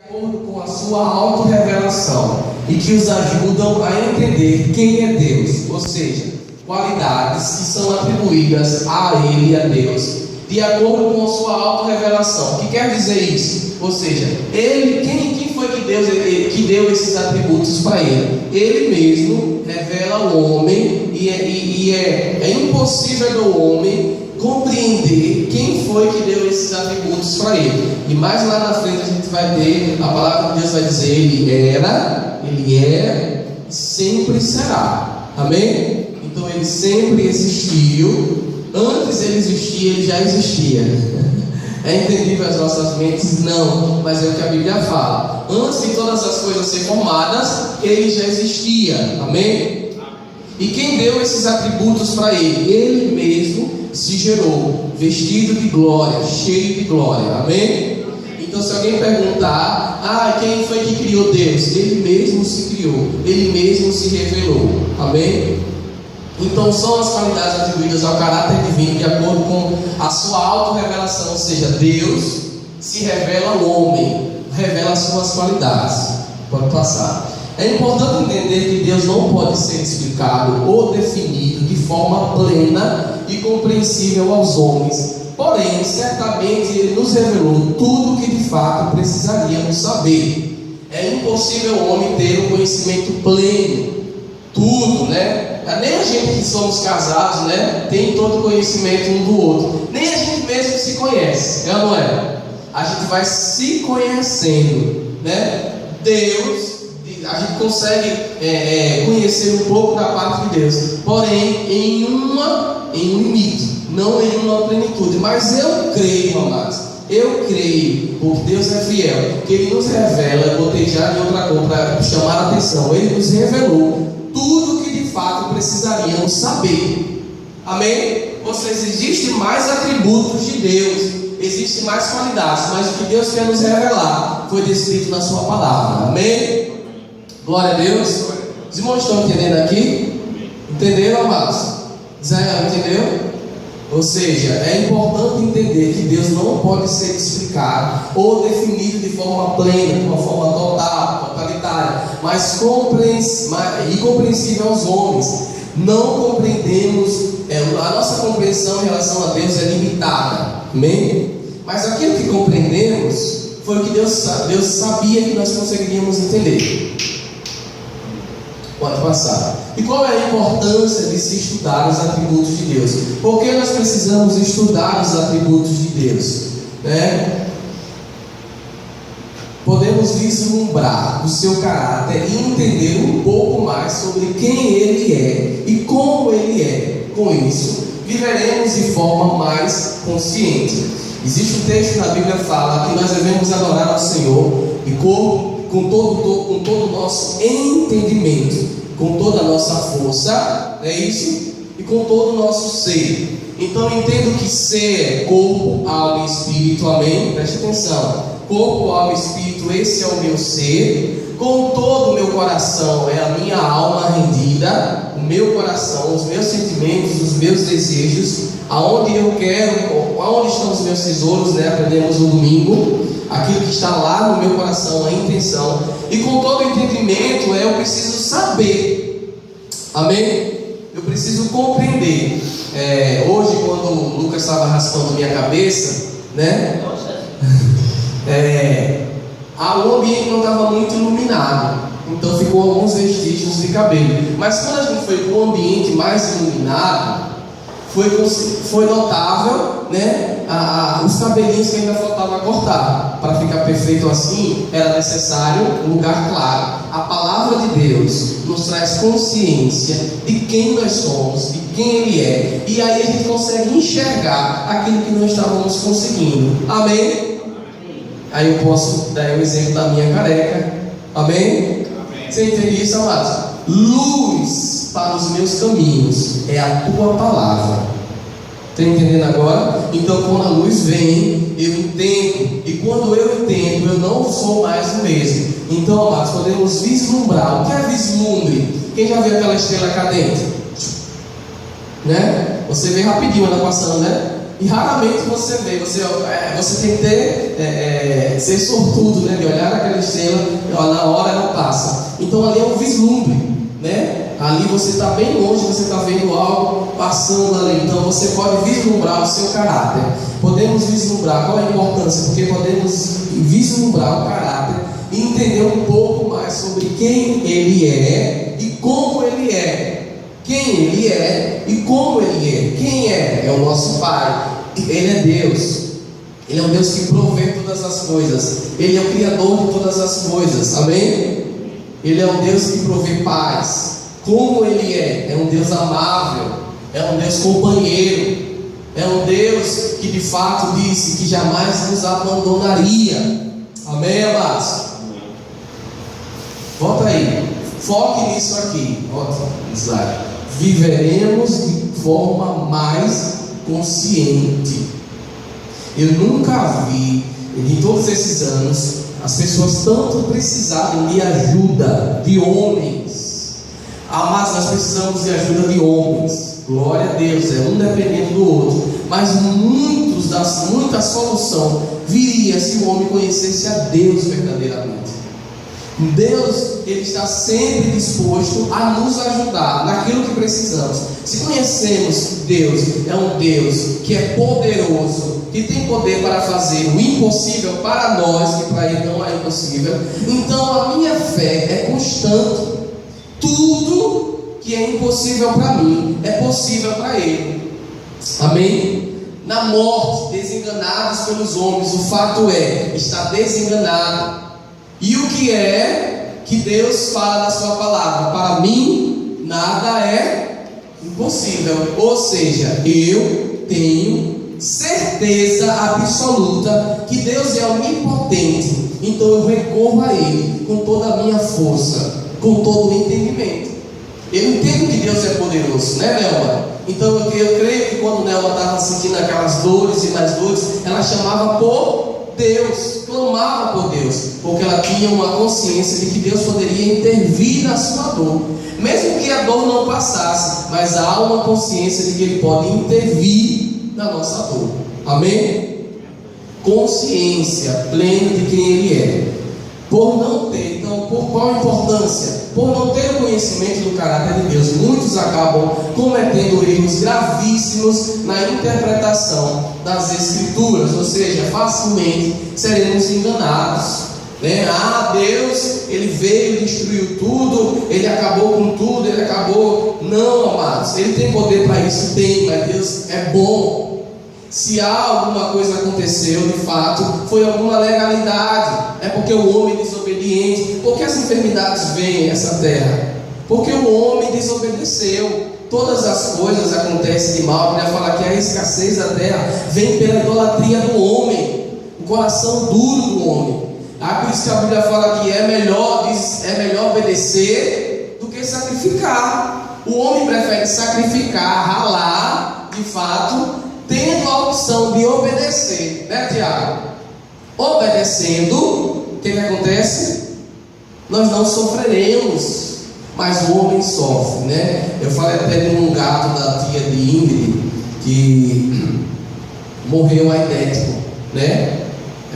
De acordo com a sua autorrevelação e que os ajudam a entender quem é Deus, ou seja, qualidades que são atribuídas a Ele e a Deus, de acordo com a sua autorrevelação. O que quer dizer isso? Ou seja, quem foi que deu esses atributos para Ele? Ele mesmo revela ao homem e é impossível do homem compreender quem foi que deu esses atributos para Ele. E mais lá na frente a gente vai ter, a palavra de Deus vai dizer: Ele era, Ele é, sempre será. Amém? Então Ele sempre existiu. Antes Ele existia, Ele já existia. É entendível as nossas mentes? Não, mas é o que a Bíblia fala. Antes de todas as coisas serem formadas, Ele já existia. Amém? E quem deu esses atributos para Ele? Ele mesmo se gerou, vestido de glória, cheio de glória. Amém? Então, se alguém perguntar: quem foi que criou Deus? Ele mesmo se criou, Ele mesmo se revelou. Amém? Então, são as qualidades atribuídas ao caráter divino de acordo com a sua autorrevelação. Ou seja, Deus se revela ao homem, revela as suas qualidades. Pode passar. É importante entender que Deus não pode ser explicado ou definido de forma plena e compreensível aos homens. Porém, certamente Ele nos revelou tudo o que de fato precisaríamos saber. É impossível o homem ter um conhecimento pleno. Tudo, né? Nem a gente que somos casados, né, tem todo o conhecimento um do outro. Nem a gente mesmo se conhece, é ou não é? A gente vai se conhecendo, né? Deus, a gente consegue conhecer um pouco da parte de Deus, porém em um limite, não em uma plenitude. Mas eu creio, amados, eu creio, porque Deus é fiel, que Ele nos revela. Eu botei já de outra cor para chamar a atenção. Ele nos revelou tudo que de fato precisaríamos saber. Amém? Ou seja, existem mais atributos de Deus, existem mais qualidades, mas o que Deus quer nos revelar foi descrito na sua palavra. Amém? Glória a Deus. Os irmãos estão entendendo aqui? Entenderam, amados? Israel, entendeu? Ou seja, é importante entender que Deus não pode ser explicado ou definido de forma plena, de uma forma total, totalitária, mas incompreensível aos homens. Não compreendemos, a nossa compreensão em relação a Deus é limitada. Amém? Mas aquilo que compreendemos foi o que Deus sabia que nós conseguiríamos entender. Pode passar. E qual é a importância de se estudar os atributos de Deus? Por que nós precisamos estudar os atributos de Deus? Né? Podemos vislumbrar o seu caráter e entender um pouco mais sobre quem Ele é e como Ele é. Com isso, viveremos de forma mais consciente. Existe um texto na Bíblia que fala que nós devemos adorar ao Senhor e com todo o nosso entendimento, com toda a nossa força, não é isso? E com todo o nosso ser. Então entendo que ser é corpo, alma e espírito. Amém? Preste atenção. Corpo, alma e espírito, esse é o meu ser. Com todo o meu coração é a minha alma rendida, o meu coração, os meus sentimentos, os meus desejos, aonde eu quero, aonde estão os meus tesouros, né? Aprendemos no domingo. Aquilo que está lá no meu coração, a intenção. E com todo o entendimento, eu preciso saber. Amém? Eu preciso compreender. Hoje, quando o Lucas estava raspando minha cabeça, né? O ambiente não estava muito iluminado. Então ficou alguns vestígios de cabelo. Mas quando a gente foi para um ambiente mais iluminado, foi notável, né, os cabelinhos que ainda faltava cortar. Para ficar perfeito assim, era necessário um lugar claro. A palavra de Deus nos traz consciência de quem nós somos, de quem Ele é. E aí a gente consegue enxergar aquilo que não estávamos conseguindo. Amém? Aí eu posso dar o exemplo da minha careca. Amém? Você entende isso, amados? Luz para os meus caminhos é a tua palavra. Está entendendo agora? Então, quando a luz vem, eu entendo. E quando eu entendo, eu não sou mais o mesmo. Então, amados, podemos vislumbrar. O que é vislumbre? Quem já viu aquela estrela cadente? Né? Você vê rapidinho ela passando, né? E raramente você vê, você tem que ser sortudo, né? De olhar aquela estrela, na hora ela passa. Então ali é um vislumbre, né? Ali você está bem longe, você está vendo algo passando ali. Então você pode vislumbrar o seu caráter. Podemos vislumbrar qual é a importância, porque podemos vislumbrar o caráter e entender um pouco mais sobre quem Ele é e como Ele é. Quem Ele é e como Ele é. Quem é? É o nosso Pai. Ele é Deus. Ele é um Deus que provê todas as coisas. Ele é o Criador de todas as coisas. Amém? Ele é um Deus que provê paz. Como Ele é? É um Deus amável. É um Deus companheiro. É um Deus que de fato disse que jamais nos abandonaria. Amém, amados? Volta aí. Foque nisso aqui. Volta no slide. Viveremos de forma mais consciente. Eu nunca vi, em todos esses anos, as pessoas tanto precisarem de ajuda de homens. Mas nós precisamos de ajuda de homens. Glória a Deus, é um dependendo do outro. Mas muita solução viria se o homem conhecesse a Deus verdadeiramente. Deus, Ele está sempre disposto a nos ajudar naquilo que precisamos. Se conhecemos Deus, é um Deus que é poderoso, que tem poder para fazer o impossível para nós, que para Ele não é impossível. Então a minha fé é constante. Tudo que é impossível para mim é possível para Ele. Amém? Na morte, desenganados pelos homens, o fato é, está desenganado. E o que é que Deus fala na sua palavra? Para mim, nada é impossível. Ou seja, eu tenho certeza absoluta que Deus é onipotente. Então eu recorro a Ele com toda a minha força, com todo o entendimento. Eu entendo que Deus é poderoso, né, Nelma? Então eu creio que quando Nelma estava sentindo aquelas dores e mais dores, ela chamava por Deus, clamava por Deus, porque ela tinha uma consciência de que Deus poderia intervir na sua dor, mesmo que a dor não passasse, mas há uma consciência de que Ele pode intervir na nossa dor. Amém? Consciência plena de quem Ele é. Por não ter, então, por qual importância? Por não ter o conhecimento do caráter de Deus, muitos acabam cometendo erros gravíssimos na interpretação das Escrituras, ou seja, facilmente seremos enganados, né? Deus, Ele veio, destruiu tudo, Ele acabou com tudo, Ele acabou. Não, amados, Ele tem poder para isso? Tem, mas Deus é bom. Se há alguma coisa aconteceu, de fato, foi alguma legalidade. É porque o homem é desobediente. Porque as enfermidades vêm a essa terra? Porque o homem desobedeceu. Todas as coisas acontecem de mal. Eu ia falar que a escassez da terra vem pela idolatria do homem, o coração duro do homem. Por isso que a Bíblia fala que é melhor obedecer do que sacrificar. O homem prefere sacrificar, ralar, de fato, tendo a opção de obedecer, né, Tiago? Obedecendo, o que acontece? Nós não sofreremos, mas o homem sofre, né? Eu falei até de um gato da tia de Ingrid que morreu aidético, né?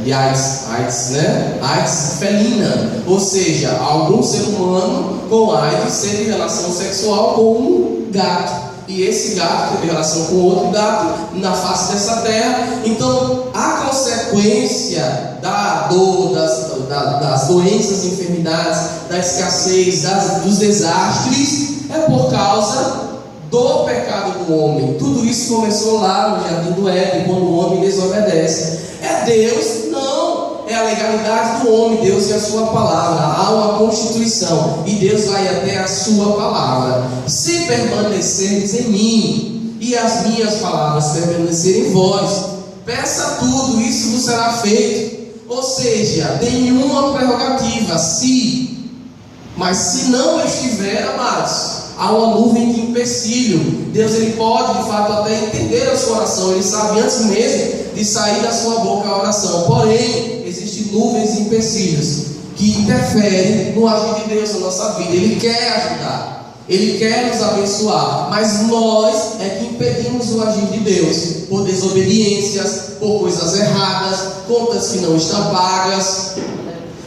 De AIDS, né? AIDS felina, ou seja, algum ser humano com AIDS teve relação sexual com um gato. E esse gato teve relação com outro gato na face dessa terra. Então, a consequência da dor, das doenças, enfermidades, da escassez, dos desastres, é por causa do pecado do homem. Tudo isso começou lá no Jardim do Éden, quando o homem desobedece. É Deus? Não. É a legalidade do homem, Deus e a sua palavra. Há uma constituição e Deus vai até a sua palavra. Se permanecerdes em mim e as minhas palavras permanecerem em vós, peça tudo, isso vos será feito. Ou seja, tem uma prerrogativa, se, mas se não estiver, amados, há uma nuvem de empecilho. Deus, Ele pode de fato até entender a sua oração, Ele sabe antes mesmo de sair da sua boca a oração. Porém, existem nuvens e empecilhos que interferem no agir de Deus na nossa vida. Ele quer ajudar. Ele quer nos abençoar, mas nós é que impedimos o agir de Deus por desobediências, por coisas erradas, contas que não estão pagas,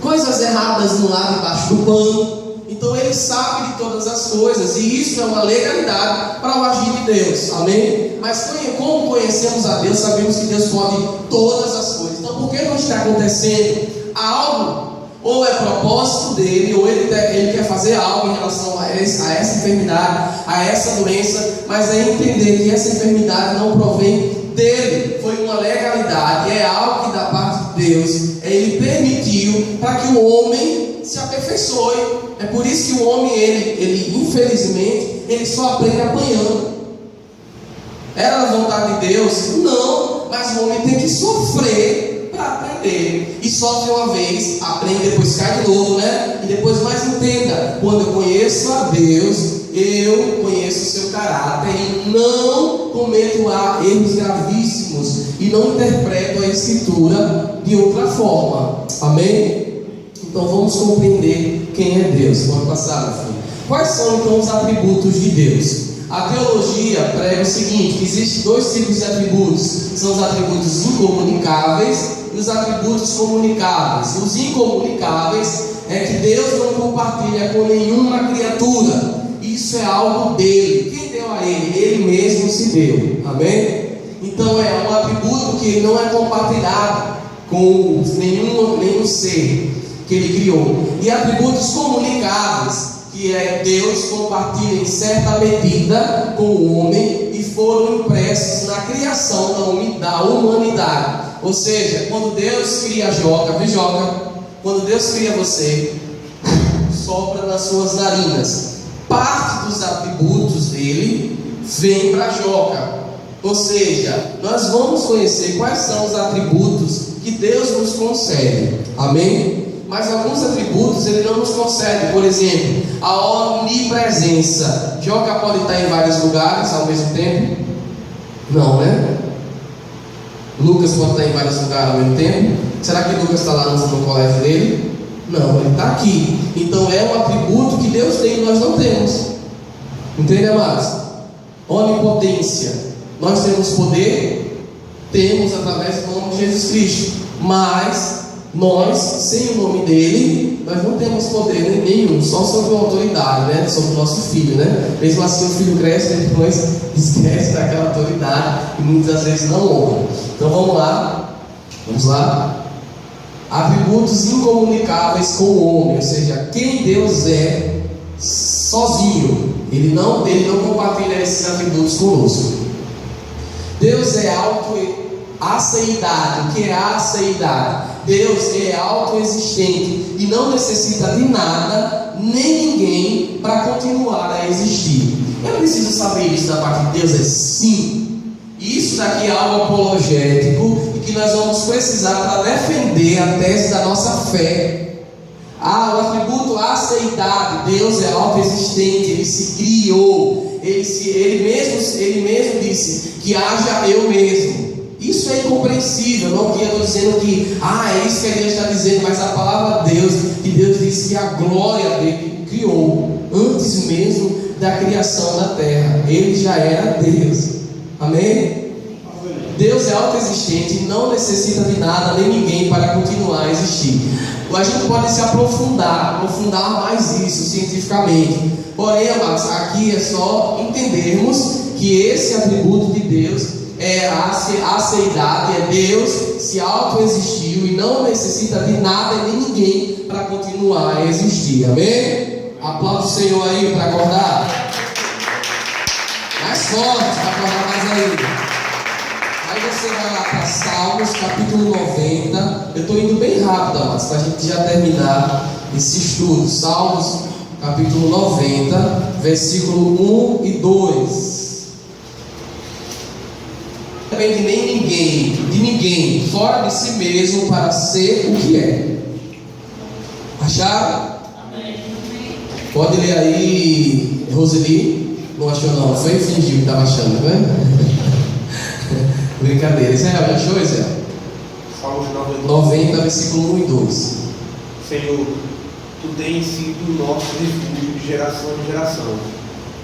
coisas erradas no lado debaixo do pano. Então Ele sabe de todas as coisas, e isso é uma legalidade para o agir de Deus, amém? Mas como conhecemos a Deus, sabemos que Deus pode todas as coisas. Então por que não está acontecendo algo? Ou é propósito dele, ou ele quer fazer algo em relação a essa enfermidade, a essa doença, mas é entender que essa enfermidade não provém dele, foi uma legalidade, é algo que da parte de Deus, ele permitiu para que o homem se aperfeiçoe. É por isso que o homem, ele infelizmente, ele só aprende apanhando. Era a vontade de Deus? Não, mas o homem tem que sofrer para aprender. E sofre uma vez, aprende, depois cai de novo, né? E depois mais entenda. Quando eu conheço a Deus, eu conheço o seu caráter e não cometo erros gravíssimos e não interpreto a Escritura de outra forma. Amém? Então vamos compreender quem é Deus. Pode passar, meu filho. Quais são então os atributos de Deus? A teologia prega o seguinte, que existem dois tipos de atributos. São os atributos incomunicáveis e os atributos comunicáveis. Os incomunicáveis é que Deus não compartilha com nenhuma criatura. Isso é algo dele. Quem deu a ele? Ele mesmo se deu. Amém? Então é um atributo que não é compartilhado com nenhum ser que ele criou. E atributos comunicáveis, que é Deus compartilha em certa medida com o homem e foram impressos na criação da humanidade. Ou seja, quando Deus cria Joca, vê Joca, quando Deus cria você, sopra nas suas narinas, parte dos atributos dele vem para Joca. Ou seja, nós vamos conhecer quais são os atributos que Deus nos concede. Amém? Mas alguns atributos Ele não nos concede. Por exemplo, a onipresença. Joca pode estar em vários lugares ao mesmo tempo? Não, né? Lucas pode estar em vários lugares ao mesmo tempo? Será que Lucas está lá no colégio dele? Não, ele está aqui. Então é um atributo que Deus tem e nós não temos. Entende, amados? Onipotência. Nós temos poder? Temos através do nome de Jesus Cristo. Mas nós, sem o nome dele, nós não temos poder nenhum, só sobre a autoridade, né? Sobre o nosso filho, né? Mesmo assim o filho cresce e depois esquece daquela autoridade e muitas vezes não honra. Então vamos lá. Atributos incomunicáveis com o homem, ou seja, quem Deus é sozinho, ele não compartilha esses atributos conosco. Deus é autoaceidade. O que é aceidade? Deus é autoexistente e não necessita de nada nem ninguém para continuar a existir. Eu preciso saber isso da parte de Deus? É sim. Isso daqui é algo apologético e que nós vamos precisar para defender a tese da nossa fé. O atributo aceidade. Deus é autoexistente, Ele se criou, Ele mesmo disse que haja eu mesmo. Isso é incompreensível. Não que eu estou dizendo que é isso que Deus está dizendo, mas a palavra de Deus, que Deus disse que a glória dele criou antes mesmo da criação da terra. Ele já era Deus. Amém? Deus é autoexistente e não necessita de nada nem ninguém para continuar a existir. A gente pode se aprofundar mais isso cientificamente. Porém, amados, aqui é só entendermos que esse atributo de Deus é a aceidade, é Deus se autoexistiu e não necessita de nada nem ninguém para continuar a existir. Amém? Aplaude o Senhor aí para acordar. Mais forte para acordar mais ainda. Aí você vai lá para Salmos capítulo 90. Eu estou indo bem rápido, amados, para a gente já terminar esse estudo. Salmos capítulo 90, versículo 1 e 2. Também de ninguém, fora de si mesmo, para ser o que é. Acharam? Amém. Pode ler aí, Roseli. Não achou não, foi fingiu que estava achando, né? Brincadeira. Israel, já achou, Israel? Salmos 90, versículo 1 e 2. Senhor, Tu tens sido o nosso refúgio de geração em geração.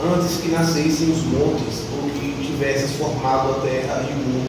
antes que nascessem os montes, ou que tivesses formado a terra e o mundo.